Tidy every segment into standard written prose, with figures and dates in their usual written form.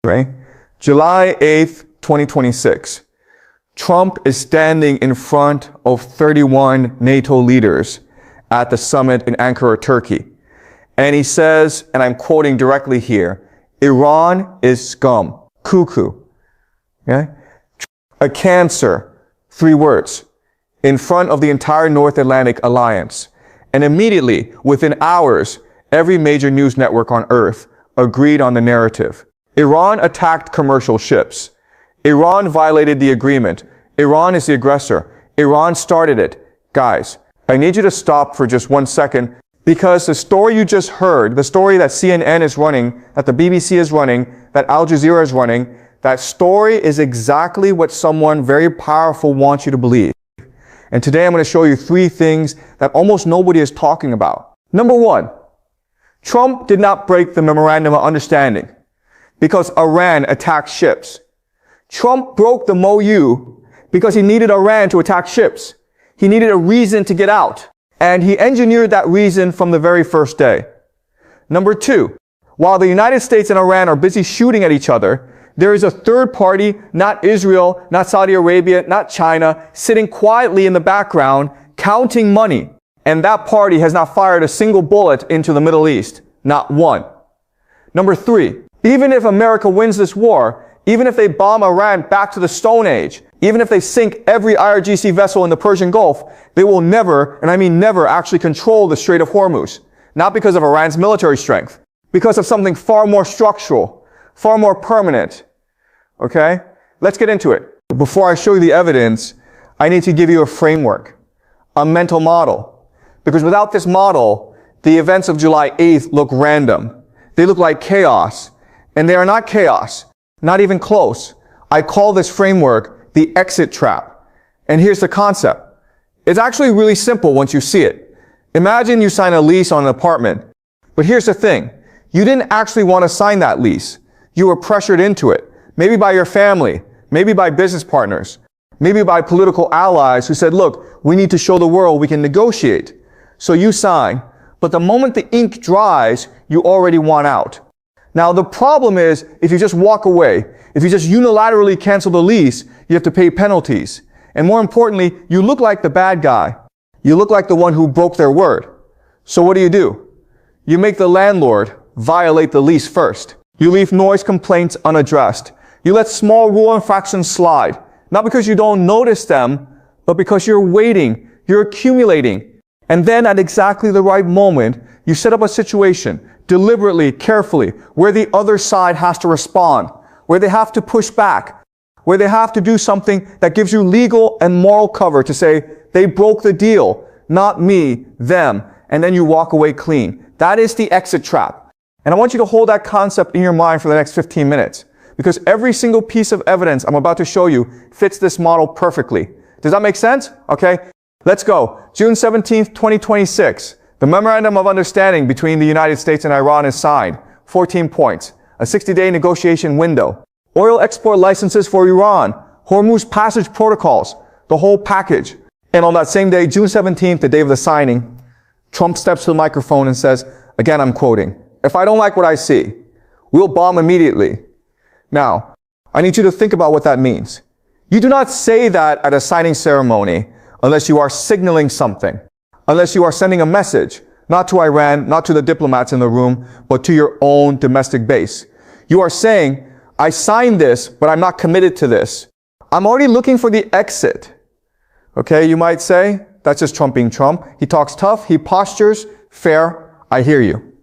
right? July 8th, 2026. Trump is standing in front of 31 NATO leaders at the summit in Ankara, Turkey. And he says, and I'm quoting directly here, Iran is scum, cuckoo, okay? A cancer, 3 words, in front of the entire North Atlantic Alliance. And immediately, within hours, every major news network on earth agreed on the narrative. Iran attacked commercial ships. Iran violated the agreement. Iran is the aggressor. Iran started it. Guys, I need you to stop for just 1 second, because the story you just heard, the story that CNN is running, that the BBC is running, that Al Jazeera is running, that story is exactly what someone very powerful wants you to believe. And today I'm going to show you 3 things that almost nobody is talking about. Number 1, Trump did not break the memorandum of understanding because Iran attacked ships. Trump broke the MOU because he needed Iran to attack ships. He needed a reason to get out. And he engineered that reason from the very first day. Number 2, while the United States and Iran are busy shooting at each other, there is a third party, not Israel, not Saudi Arabia, not China, sitting quietly in the background, counting money. And that party has not fired a single bullet into the Middle East. Not one. Number 3, even if America wins this war, even if they bomb Iran back to the Stone Age, even if they sink every IRGC vessel in the Persian Gulf, they will never, and I mean never, actually control the Strait of Hormuz. Not because of Iran's military strength, because of something far more structural, far more permanent. Okay? Let's get into it. Before I show you the evidence, I need to give you a framework, a mental model. Because without this model, the events of July 8th look random. They look like chaos. And they are not chaos. Not even close. I call this framework the exit trap. And here's the concept. It's actually really simple once you see it. Imagine you sign a lease on an apartment. But here's the thing. You didn't actually want to sign that lease. You were pressured into it. Maybe by your family. Maybe by business partners. Maybe by political allies who said, look, we need to show the world we can negotiate. So you sign. But the moment the ink dries, you already want out. Now the problem is, if you just walk away, if you just unilaterally cancel the lease, you have to pay penalties. And more importantly, you look like the bad guy. You look like the one who broke their word. So what do? You make the landlord violate the lease first. You leave noise complaints unaddressed. You let small rule infractions slide. Not because you don't notice them, but because you're waiting, you're accumulating. And then at exactly the right moment, you set up a situation, deliberately, carefully, where the other side has to respond, where they have to push back, where they have to do something that gives you legal and moral cover to say, they broke the deal, not me, them, and then you walk away clean. That is the exit trap. And I want you to hold that concept in your mind for the next 15 minutes, because every single piece of evidence I'm about to show you fits this model perfectly. Does that make sense? Okay, let's go. June 17th, 2026. The Memorandum of Understanding between the United States and Iran is signed. 14 points. A 60-day negotiation window. Oil export licenses for Iran. Hormuz passage protocols. The whole package. And on that same day, June 17th, the day of the signing, Trump steps to the microphone and says, again, I'm quoting, if I don't like what I see, we'll bomb immediately. Now, I need you to think about what that means. You do not say that at a signing ceremony unless you are signaling something. Unless you are sending a message, not to Iran, not to the diplomats in the room, but to your own domestic base. You are saying, I signed this, but I'm not committed to this. I'm already looking for the exit. Okay, you might say, that's just Trump being Trump. He talks tough, he postures, fair, I hear you.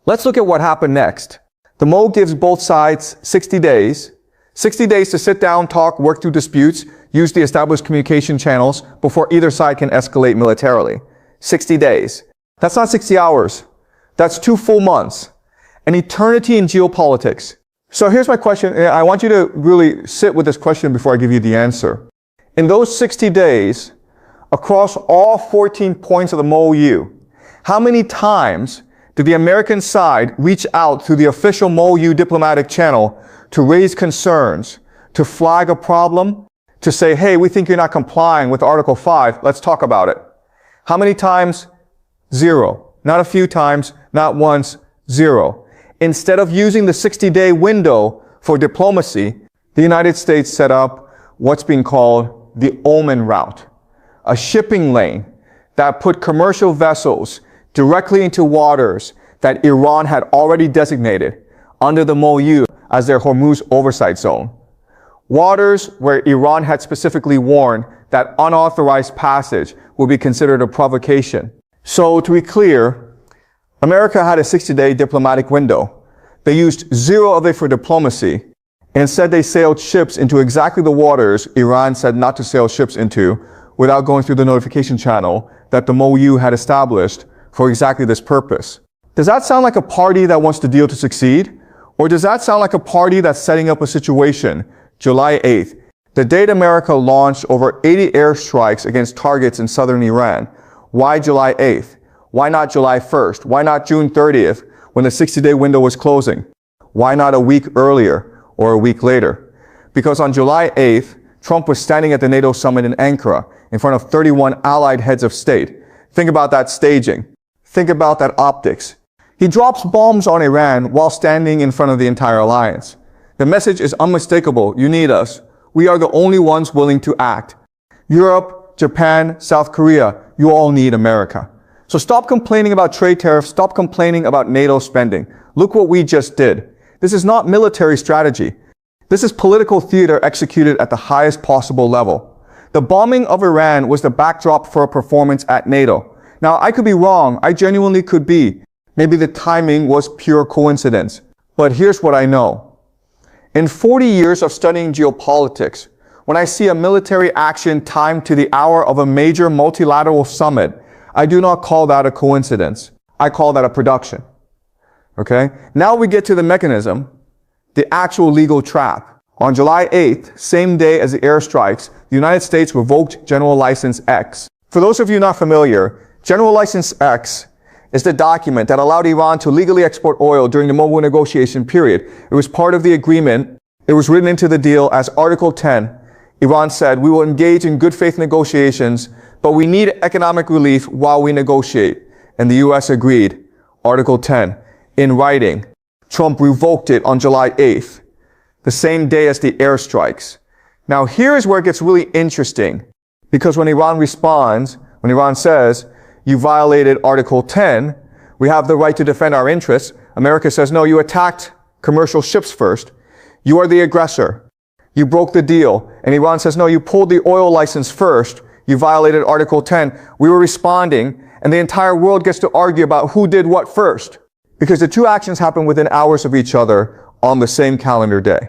Let's look at what happened next. The MOU gives both sides 60 days. 60 days to sit down, talk, work through disputes, use the established communication channels before either side can escalate militarily. 60 days. That's not 60 hours. That's 2 full months. An eternity in geopolitics. So here's my question. I want you to really sit with this question before I give you the answer. In those 60 days, across all 14 points of the MOU, how many times did the American side reach out through the official MOU diplomatic channel to raise concerns, to flag a problem, to say, hey, we think you're not complying with Article 5, let's talk about it? How many times? 0. Not a few times, not once, 0. Instead of using the 60-day window For diplomacy, the United States set up what's being called the Oman route, a shipping lane that put commercial vessels directly into waters that Iran had already designated under the MOU as their Hormuz oversight zone. Waters where Iran had specifically warned that unauthorized passage would be considered a provocation. So to be clear, America had a 60-day diplomatic window. They used zero of it for diplomacy. Instead, they sailed ships into exactly the waters Iran said not to sail ships into without going through the notification channel that the MOU had established for exactly this purpose. Does that sound like a party that wants the deal to succeed? Or does that sound like a party that's setting up a situation, July 8th, the date America launched over 80 airstrikes against targets in southern Iran? Why July 8th? Why not July 1st? Why not June 30th when the 60-day window was closing? Why not a week earlier or a week later? Because on July 8th, Trump was standing at the NATO summit in Ankara in front of 31 allied heads of state. Think about that staging. Think about that optics. He drops bombs on Iran while standing in front of the entire alliance. The message is unmistakable. You need us. We are the only ones willing to act. Europe, Japan, South Korea, you all need America. So stop complaining about trade tariffs. Stop complaining about NATO spending. Look what we just did. This is not military strategy. This is political theater executed at the highest possible level. The bombing of Iran was the backdrop for a performance at NATO. Now, I could be wrong. I genuinely could be. Maybe the timing was pure coincidence. But here's what I know. In 40 years of studying geopolitics, when I see a military action timed to the hour of a major multilateral summit, I do not call that a coincidence. I call that a production. Okay? Now we get to the mechanism, the actual legal trap. On July 8th, same day as the airstrikes, the United States revoked General License X. For those of you not familiar, General License X is the document that allowed Iran to legally export oil during the mobile negotiation period. It was part of the agreement. It was written into the deal as Article 10. Iran said, we will engage in good faith negotiations, but we need economic relief while we negotiate. And the U.S. agreed. Article 10. In writing, Trump revoked it on July 8th, the same day as the airstrikes. Now here's where it gets really interesting, because when Iran responds, when Iran says, you violated Article 10, we have the right to defend our interests. America says, no, you attacked commercial ships first. You are the aggressor. You broke the deal. And Iran says, no, you pulled the oil license first. You violated Article 10. We were responding, and the entire world gets to argue about who did what first. Because the two actions happen within hours of each other on the same calendar day.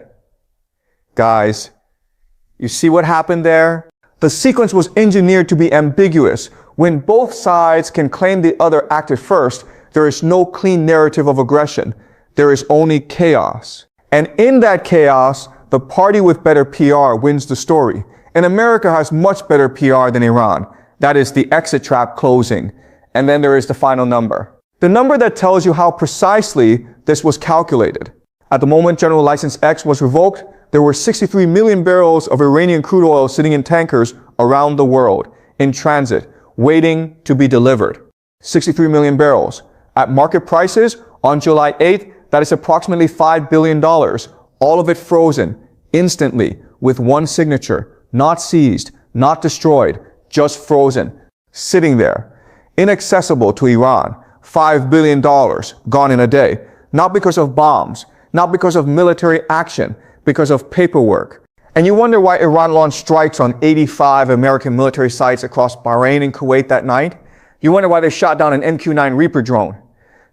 Guys, you see what happened there? The sequence was engineered to be ambiguous. When both sides can claim the other acted first, there is no clean narrative of aggression. There is only chaos. And in that chaos, the party with better PR wins the story. And America has much better PR than Iran. That is the exit trap closing. And then there is the final number. The number that tells you how precisely this was calculated. At the moment General License X was revoked, there were 63 million barrels of Iranian crude oil sitting in tankers around the world, in transit, waiting to be delivered. 63 million barrels. At market prices, on July 8th, that is approximately $5 billion. All of it frozen, instantly, with one signature. Not seized, not destroyed, just frozen. Sitting there. Inaccessible to Iran. $5 billion gone in a day. Not because of bombs, not because of military action, because of paperwork. And you wonder why Iran launched strikes on 85 American military sites across Bahrain and Kuwait that night? You wonder why they shot down an MQ-9 Reaper drone.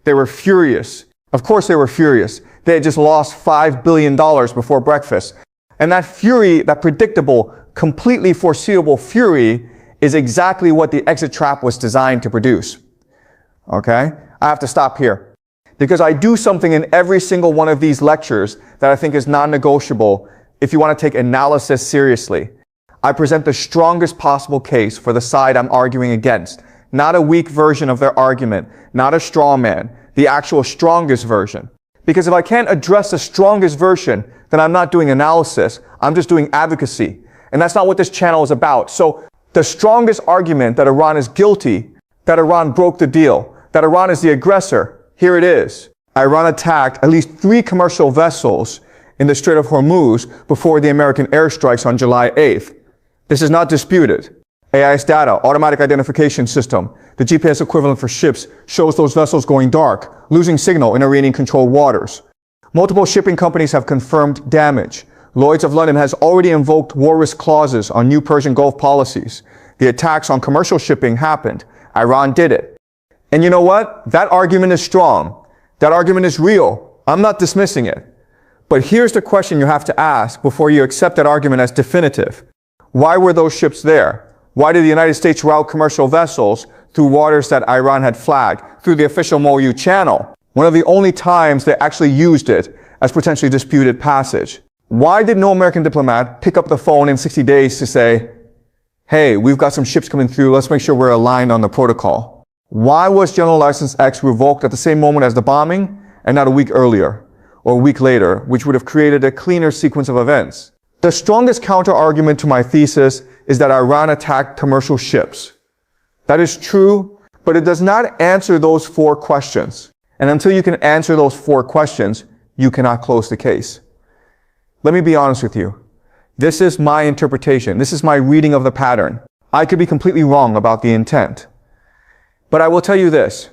They were furious. Of course they were furious. They had just lost $5 billion before breakfast. And that fury, that predictable, completely foreseeable fury, is exactly what the exit trap was designed to produce. Okay? I have to stop here. Because I do something in every single one of these lectures that I think is non-negotiable if you want to take analysis seriously. I present the strongest possible case for the side I'm arguing against. Not a weak version of their argument. Not a straw man. The actual strongest version. Because if I can't address the strongest version, then I'm not doing analysis. I'm just doing advocacy. And that's not what this channel is about. So the strongest argument that Iran is guilty, that Iran broke the deal, that Iran is the aggressor, here it is. Iran attacked at least 3 commercial vessels in the Strait of Hormuz before the American airstrikes on July 8th. This is not disputed. AIS data, automatic identification system, the GPS equivalent for ships, shows those vessels going dark, losing signal in Iranian-controlled waters. Multiple shipping companies have confirmed damage. Lloyd's of London has already invoked war risk clauses on new Persian Gulf policies. The attacks on commercial shipping happened. Iran did it. And you know what? That argument is strong. That argument is real. I'm not dismissing it. But here's the question you have to ask before you accept that argument as definitive. Why were those ships there? Why did the United States route commercial vessels through waters that Iran had flagged through the official MOU channel? One of the only times they actually used it as potentially disputed passage. Why did no American diplomat pick up the phone in 60 days to say, hey, we've got some ships coming through, let's make sure we're aligned on the protocol? Why was General License X revoked at the same moment as the bombing and not a week earlier or a week later, which would have created a cleaner sequence of events? The strongest counter-argument to my thesis is that Iran attacked commercial ships. That is true, but it does not answer those 4 questions. And until you can answer those 4 questions, you cannot close the case. Let me be honest with you. This is my interpretation. This is my reading of the pattern. I could be completely wrong about the intent. But I will tell you this.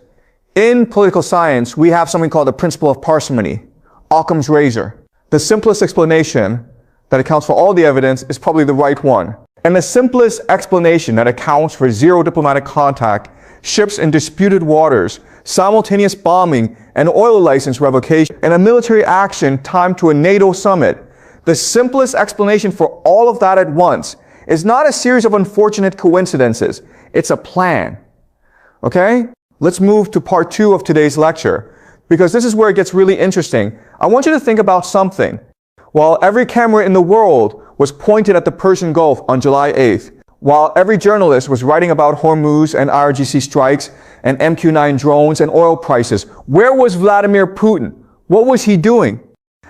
In political science, we have something called the principle of parsimony, Occam's razor. The simplest explanation that accounts for all the evidence is probably the right one. And the simplest explanation that accounts for zero diplomatic contact, ships in disputed waters, simultaneous bombing, and oil license revocation, and a military action timed to a NATO summit. The simplest explanation for all of that at once is not a series of unfortunate coincidences. It's a plan. Okay? Let's move to part 2 of today's lecture, because this is where it gets really interesting. I want you to think about something. While every camera in the world was pointed at the Persian Gulf on July 8th, while every journalist was writing about Hormuz and IRGC strikes and MQ-9 drones and oil prices, where was Vladimir Putin? What was he doing?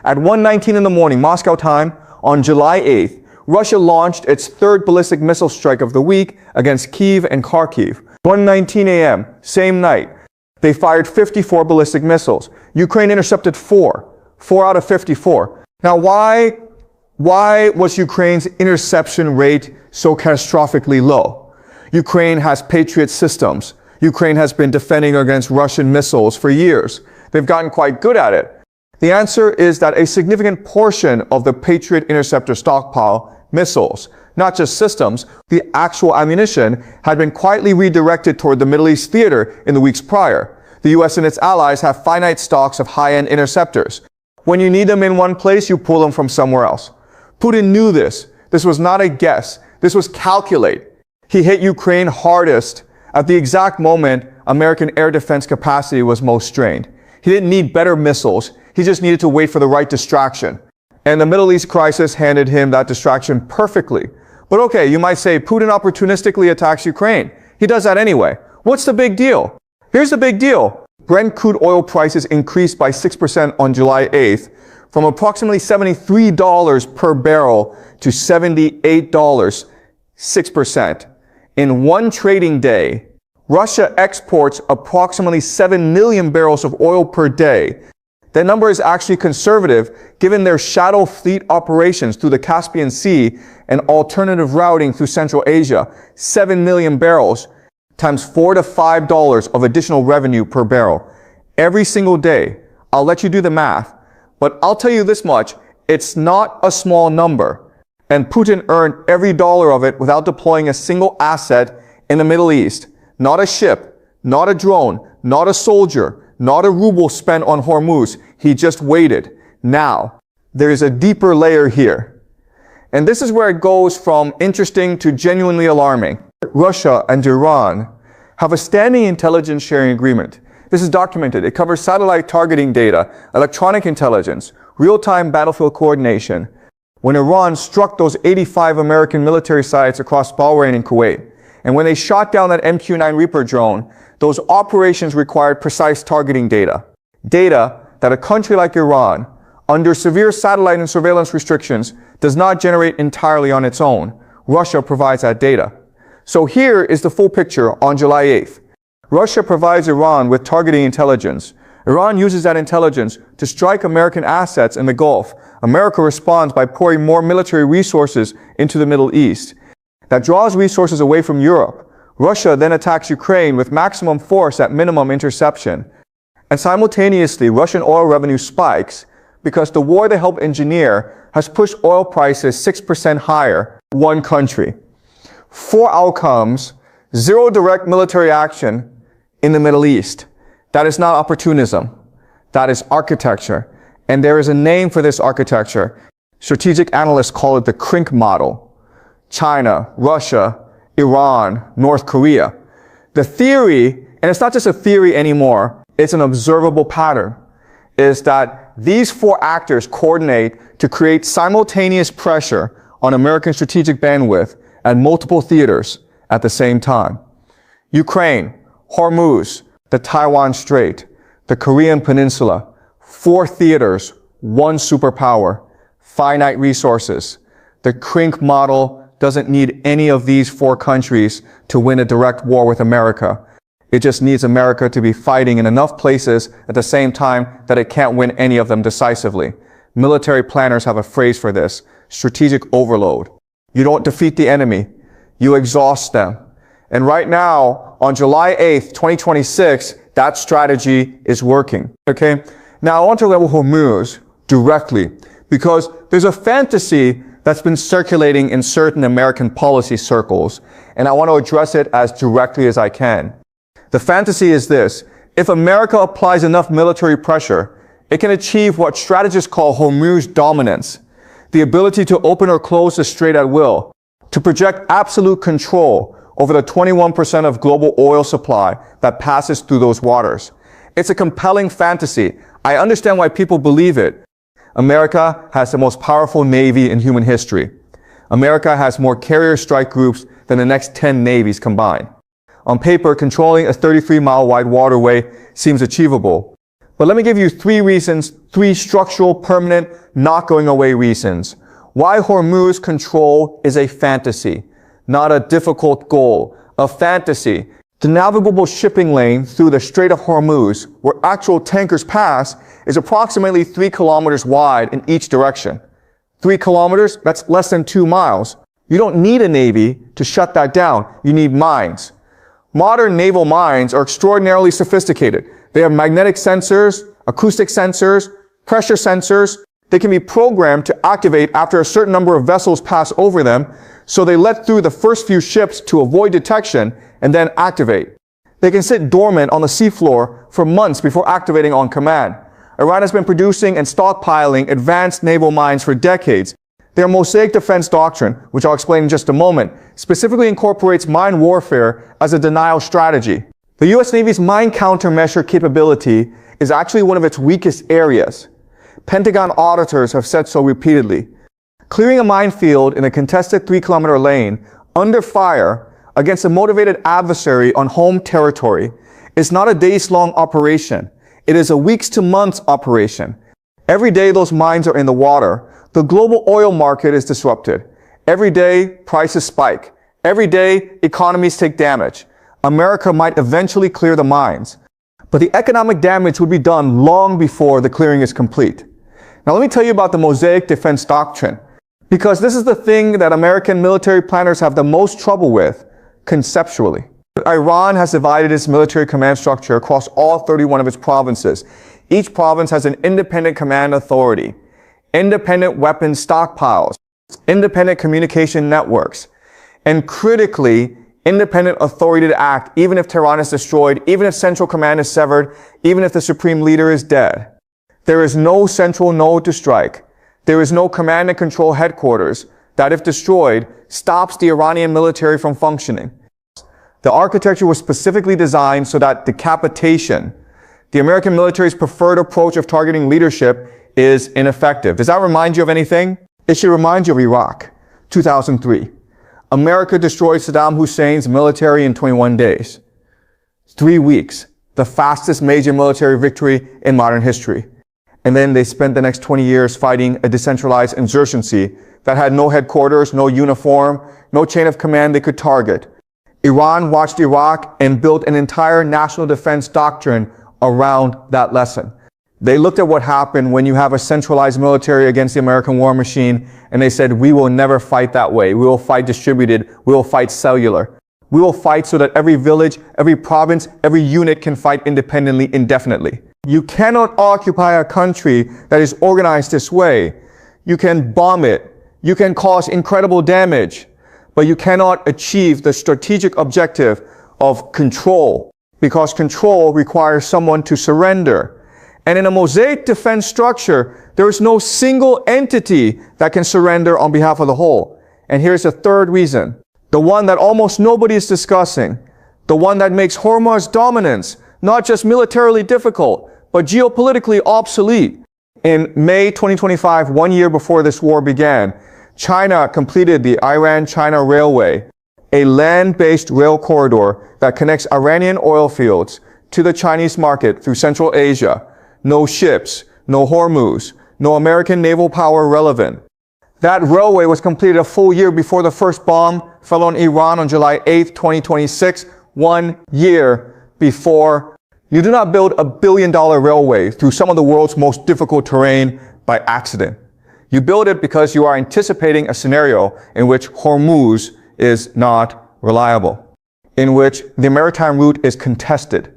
At 1:19 in the morning, Moscow time, on July 8th, Russia launched its 3rd ballistic missile strike of the week against Kyiv and Kharkiv. 1:19 a.m., same night, they fired 54 ballistic missiles. Ukraine intercepted 4 out of 54. Now, why was Ukraine's interception rate so catastrophically low? Ukraine has Patriot systems. Ukraine has been defending against Russian missiles for years. They've gotten quite good at it. The answer is that a significant portion of the Patriot interceptor stockpile, missiles, not just systems, the actual ammunition, had been quietly redirected toward the Middle East theater in the weeks prior. The US and its allies have finite stocks of high-end interceptors. When you need them in one place, you pull them from somewhere else. Putin knew this. This was not a guess. This was calculated. He hit Ukraine hardest at the exact moment American air defense capacity was most strained. He didn't need better missiles. He just needed to wait for the right distraction. And the Middle East crisis handed him that distraction perfectly. But okay, you might say Putin opportunistically attacks Ukraine. He does that anyway. What's the big deal? Here's the big deal. Brent crude oil prices increased by 6% on July 8th from approximately $73 per barrel to $78, 6%. In one trading day, Russia exports approximately 7 million barrels of oil per day. That number is actually conservative given their shadow fleet operations through the Caspian Sea and alternative routing through Central Asia. 7 million barrels times $4 to $5 of additional revenue per barrel. Every single day. I'll let you do the math. But I'll tell you this much. It's not a small number. And Putin earned every dollar of it without deploying a single asset in the Middle East. Not a ship, not a drone, not a soldier, not a ruble spent on Hormuz. He just waited. Now, there is a deeper layer here. And this is where it goes from interesting to genuinely alarming. Russia and Iran have a standing intelligence sharing agreement. This is documented. It covers satellite targeting data, electronic intelligence, real-time battlefield coordination. When Iran struck those 85 American military sites across Bahrain and Kuwait, and when they shot down that MQ-9 Reaper drone, those operations required precise targeting data. Data that a country like Iran, under severe satellite and surveillance restrictions, does not generate entirely on its own. Russia provides that data. So here is the full picture on July 8th. Russia provides Iran with targeting intelligence. Iran uses that intelligence to strike American assets in the Gulf. America responds by pouring more military resources into the Middle East. That draws resources away from Europe. Russia then attacks Ukraine with maximum force at minimum interception. And simultaneously, Russian oil revenue spikes because the war they helped engineer has pushed oil prices 6% higher. One country. 4 outcomes, 0 direct military action in the Middle East. That is not opportunism. That is architecture. And there is a name for this architecture. Strategic analysts call it the CRINC model. China, Russia, Iran, North Korea. The theory, and it's not just a theory anymore, it's an observable pattern, is that these 4 actors coordinate to create simultaneous pressure on American strategic bandwidth at multiple theaters at the same time. Ukraine, Hormuz, the Taiwan Strait, the Korean Peninsula, 4 theaters, 1 superpower, finite resources. The CRINC model doesn't need any of these 4 countries to win a direct war with America. It just needs America to be fighting in enough places at the same time that it can't win any of them decisively. Military planners have a phrase for this: strategic overload. You don't defeat the enemy, you exhaust them. And right now, on July 8th, 2026, that strategy is working. Okay? Now I want to level Hormuz directly because there's a fantasy that's been circulating in certain American policy circles, and I want to address it as directly as I can. The fantasy is this: if America applies enough military pressure, it can achieve what strategists call Hormuz dominance, the ability to open or close the strait at will, to project absolute control over the 21% of global oil supply that passes through those waters. It's a compelling fantasy. I understand why people believe it. America has the most powerful navy in human history. America has more carrier strike groups than the next 10 navies combined. On paper, controlling a 33-mile wide waterway seems achievable. But let me give you 3 reasons, 3 structural, permanent, not going away reasons why Hormuz control is a fantasy, not a difficult goal, a fantasy. The navigable shipping lane through the Strait of Hormuz, where actual tankers pass, is approximately 3 kilometers wide in each direction. 3 kilometers, that's less than 2 miles. You don't need a navy to shut that down. You need mines. Modern naval mines are extraordinarily sophisticated. They have magnetic sensors, acoustic sensors, pressure sensors. They can be programmed to activate after a certain number of vessels pass over them, so they let through the first few ships to avoid detection and then activate. They can sit dormant on the seafloor for months before activating on command. Iran has been producing and stockpiling advanced naval mines for decades. Their Mosaic defense doctrine, which I'll explain in just a moment, specifically incorporates mine warfare as a denial strategy. The U.S. Navy's mine countermeasure capability is actually one of its weakest areas. Pentagon auditors have said so repeatedly. Clearing a minefield in a contested 3-kilometer lane under fire against a motivated adversary on home territory is not a days-long operation. It is a weeks to months operation. Every day those mines are in the water, the global oil market is disrupted. Every day, prices spike. Every day, economies take damage. America might eventually clear the mines, but the economic damage would be done long before the clearing is complete. Now let me tell you about the Mosaic defense doctrine, because this is the thing that American military planners have the most trouble with conceptually. Iran has divided its military command structure across all 31 of its provinces. Each province has an independent command authority, independent weapons stockpiles, independent communication networks, and critically, independent authority to act even if Tehran is destroyed, even if central command is severed, even if the supreme leader is dead. There is no central node to strike. There is no command and control headquarters that, if destroyed, stops the Iranian military from functioning. The architecture was specifically designed so that decapitation, the American military's preferred approach of targeting leadership, is ineffective. Does that remind you of anything? It should remind you of Iraq, 2003. America destroyed Saddam Hussein's military in 21 days. 3 weeks, the fastest major military victory in modern history. And then they spent the next 20 years fighting a decentralized insurgency that had no headquarters, no uniform, no chain of command they could target. Iran watched Iraq and built an entire national defense doctrine around that lesson. They looked at what happened when you have a centralized military against the American war machine, and they said, we will never fight that way. We will fight distributed. We will fight cellular. We will fight so that every village, every province, every unit can fight independently, indefinitely. You cannot occupy a country that is organized this way. You can bomb it. You can cause incredible damage, but you cannot achieve the strategic objective of control, because control requires someone to surrender. And in a mosaic defense structure, there is no single entity that can surrender on behalf of the whole. And here's the third reason, the one that almost nobody is discussing, the one that makes Hormuz's dominance not just militarily difficult, but geopolitically obsolete. In May 2025, 1 year before this war began, China completed the Iran-China Railway, a land-based rail corridor that connects Iranian oil fields to the Chinese market through Central Asia. No ships, no Hormuz, no American naval power relevant. That railway was completed a full year before the first bomb fell on Iran on July 8, 2026, 1 year before. You do not build a billion-dollar railway through some of the world's most difficult terrain by accident. You build it because you are anticipating a scenario in which Hormuz is not reliable, in which the maritime route is contested.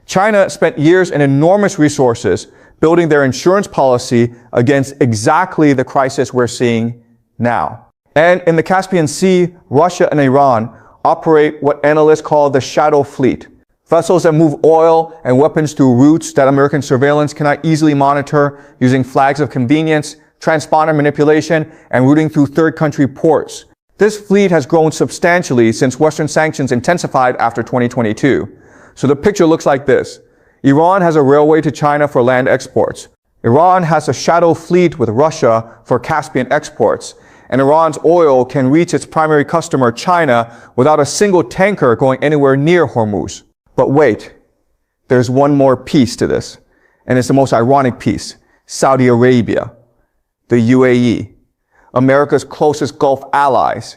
China spent years and enormous resources building their insurance policy against exactly the crisis we're seeing now. And in the Caspian Sea, Russia and Iran operate what analysts call the shadow fleet. Vessels that move oil and weapons through routes that American surveillance cannot easily monitor using flags of convenience, transponder manipulation, and routing through third country ports. This fleet has grown substantially since Western sanctions intensified after 2022. So the picture looks like this. Iran has a railway to China for land exports. Iran has a shadow fleet with Russia for Caspian exports. And Iran's oil can reach its primary customer, China, without a single tanker going anywhere near Hormuz. But wait, there's one more piece to this. And it's the most ironic piece. Saudi Arabia, the UAE, America's closest Gulf allies.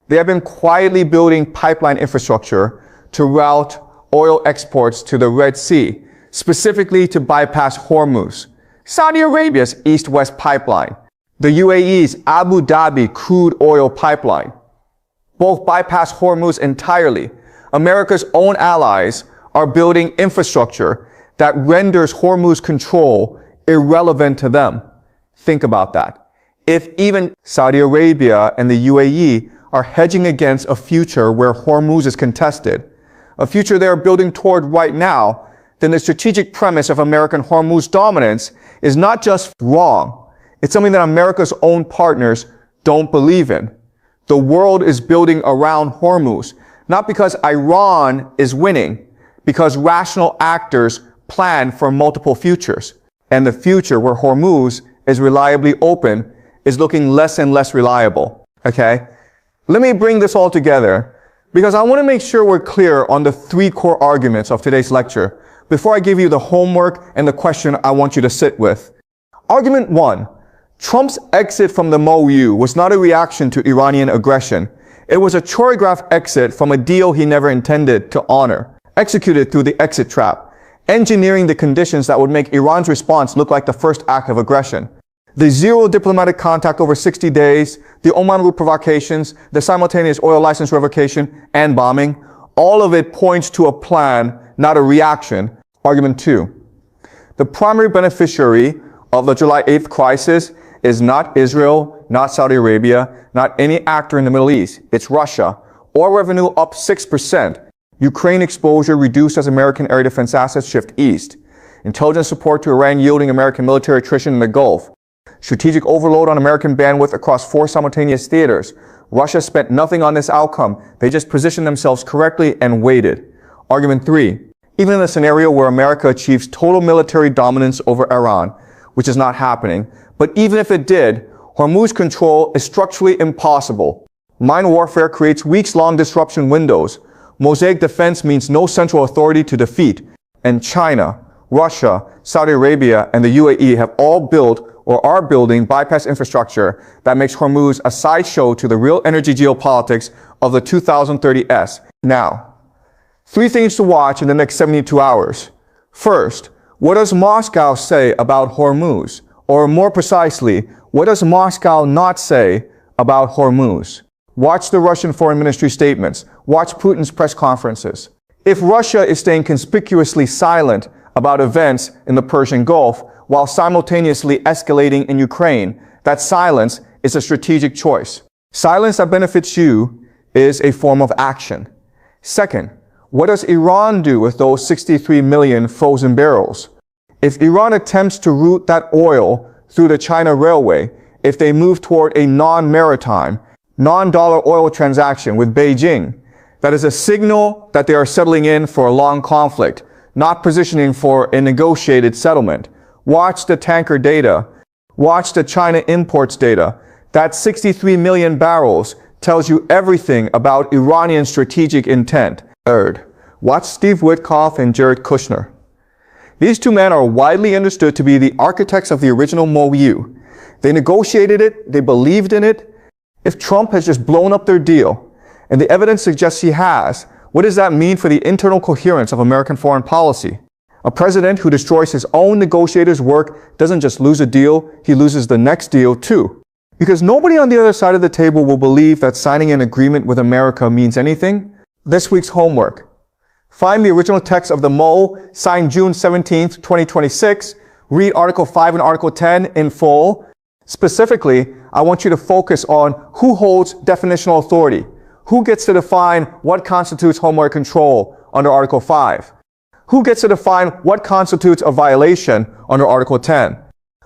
They have been quietly building pipeline infrastructure to route oil exports to the Red Sea, specifically to bypass Hormuz. Saudi Arabia's East-West pipeline, the UAE's Abu Dhabi crude oil pipeline. Both bypass Hormuz entirely. America's own allies are building infrastructure that renders Hormuz control irrelevant to them. Think about that. If even Saudi Arabia and the UAE are hedging against a future where Hormuz is contested, a future they are building toward right now, then the strategic premise of American Hormuz dominance is not just wrong. It's something that America's own partners don't believe in. The world is building around Hormuz, not because Iran is winning, because rational actors plan for multiple futures. And the future where Hormuz is reliably open is looking less and less reliable. Okay? Let me bring this all together, because I want to make sure we're clear on the three core arguments of today's lecture before I give you the homework and the question I want you to sit with. Argument 1. Trump's exit from the MOU was not a reaction to Iranian aggression. It was a choreographed exit from a deal he never intended to honor, executed through the exit trap, engineering the conditions that would make Iran's response look like the first act of aggression. The zero diplomatic contact over 60 days, the Oman route provocations, the simultaneous oil license revocation, and bombing, all of it points to a plan, not a reaction. Argument 2. The primary beneficiary of the July 8th crisis is not Israel, not Saudi Arabia, not any actor in the Middle East. It's Russia. Oil revenue up 6%. Ukraine exposure reduced as American air defense assets shift east. Intelligence support to Iran yielding American military attrition in the Gulf. Strategic overload on American bandwidth across 4 simultaneous theaters. Russia spent nothing on this outcome. They just positioned themselves correctly and waited. Argument 3. Even in a scenario where America achieves total military dominance over Iran, which is not happening, but even if it did, Hormuz control is structurally impossible. Mind warfare creates weeks-long disruption windows. Mosaic defense means no central authority to defeat. And China, Russia, Saudi Arabia, and the UAE have all built or are building bypass infrastructure that makes Hormuz a sideshow to the real energy geopolitics of the 2030s. Now, 3 things to watch in the next 72 hours. First, what does Moscow say about Hormuz? Or more precisely, what does Moscow not say about Hormuz? Watch the Russian Foreign Ministry statements. Watch Putin's press conferences. If Russia is staying conspicuously silent about events in the Persian Gulf while simultaneously escalating in Ukraine, that silence is a strategic choice. Silence that benefits you is a form of action. Second, what does Iran do with those 63 million frozen barrels? If Iran attempts to route that oil through the China Railway, if they move toward a non-maritime, non-dollar oil transaction with Beijing, that is a signal that they are settling in for a long conflict, not positioning for a negotiated settlement. Watch the tanker data. Watch the China imports data. That 63 million barrels tells you everything about Iranian strategic intent. Third, watch Steve Witkoff and Jared Kushner. These two men are widely understood to be the architects of the original MOU. They negotiated it, they believed in it. If Trump has just blown up their deal, and the evidence suggests he has, what does that mean for the internal coherence of American foreign policy? A president who destroys his own negotiators' work doesn't just lose a deal, he loses the next deal too. Because nobody on the other side of the table will believe that signing an agreement with America means anything. This week's homework. Find the original text of the MOU, signed June 17, 2026. Read Article 5 and Article 10 in full. Specifically, I want you to focus on who holds definitional authority. Who gets to define what constitutes homeland control under Article 5? Who gets to define what constitutes a violation under Article 10?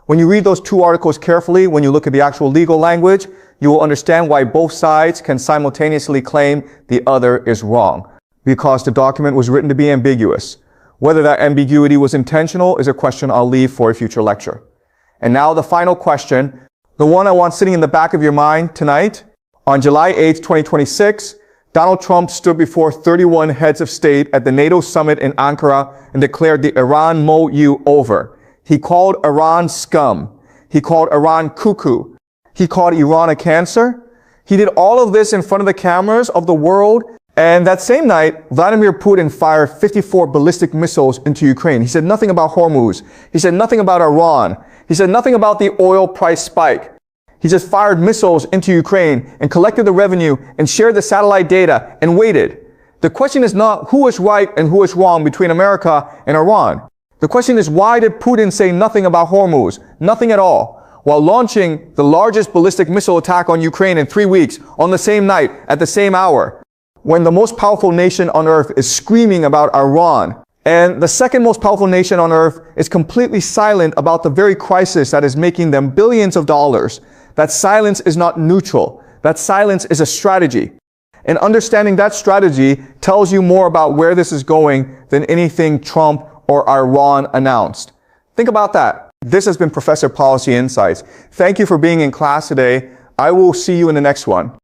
When you read those two articles carefully, when you look at the actual legal language, you will understand why both sides can simultaneously claim the other is wrong. Because the document was written to be ambiguous. Whether that ambiguity was intentional is a question I'll leave for a future lecture. And now the final question, the one I want sitting in the back of your mind tonight. On July 8, 2026, Donald Trump stood before 31 heads of state at the NATO summit in Ankara and declared the Iran MOU over. He called Iran scum. He called Iran cuckoo. He called Iran a cancer. He did all of this in front of the cameras of the world. And that same night, Vladimir Putin fired 54 ballistic missiles into Ukraine. He said nothing about Hormuz. He said nothing about Iran. He said nothing about the oil price spike. He just fired missiles into Ukraine and collected the revenue and shared the satellite data and waited. The question is not who is right and who is wrong between America and Iran. The question is, why did Putin say nothing about Hormuz? Nothing at all. While launching the largest ballistic missile attack on Ukraine in 3 weeks on the same night at the same hour, when the most powerful nation on earth is screaming about Iran, and the second most powerful nation on earth is completely silent about the very crisis that is making them billions of dollars. That silence is not neutral. That silence is a strategy. And understanding that strategy tells you more about where this is going than anything Trump or Iran announced. Think about that. This has been Professor Policy Insights. Thank you for being in class today. I will see you in the next one.